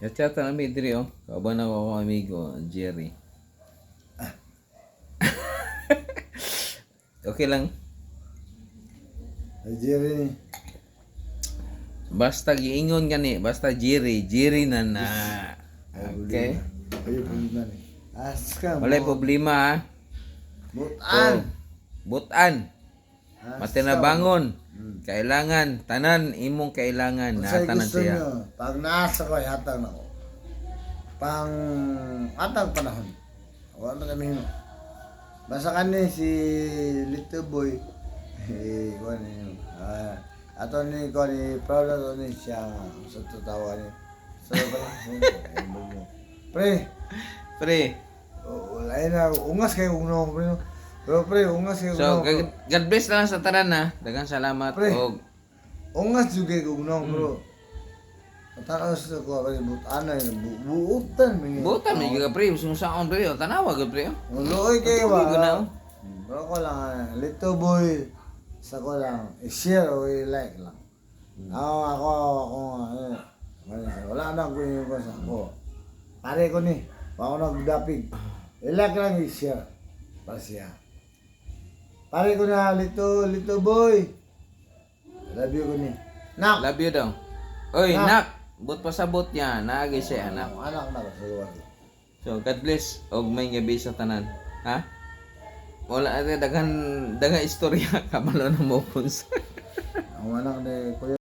Chat na mi diri oh. Kauban ako akong amigo, Jerry. Okay lang. Ay, Jerry ni. Basta giingon gani, basta Jerry na na. Okay? Ay, problema ni. Aska mo. Walay problema ha. Butan. Butan. Aska Matinabangon. mo. Kailangan tanan imong kailangan na Unsay tanan gusto siya. nyo? Pag nasa ko, hatag na ko. Pang atang panahon. Wala na kami. Basta kani si Little Boy. Kuha niyo. Ato ni ko ni proud ato ni siya sa tutawa ni. Sa ba? Pre, Pre. wala na ungas kay uno pre. Pero pre, ungas kay So, uno. God bless lang sa tanan ha. Daghang salamat Pre. og Ungas juga kay uno bro. Tanaw sa ko kay butan na buutan mi. butan may giga pre, sumusaon pre, o, tanawa gud pre. Oh. Uloy kay Tuloy ko na, ba? oh. Bro ko lang Little Boy. Sa ko lang i-share o i-like lang. Ako wala na ko yung ko sa ko. Pare ko ni, ako nagdapig. I-like lang i-share. Para siya. Pare ko na little boy. Love you ko ni. Nak. Love you daw. Oy, Nak. nak, but pasabot niya, naagi siya anak. Anak na sa lugar. So, God bless og may gabi sa tanan. Ha? Wala ate daghang istorya kamalo na mo punsa. Ang anak ni Kuya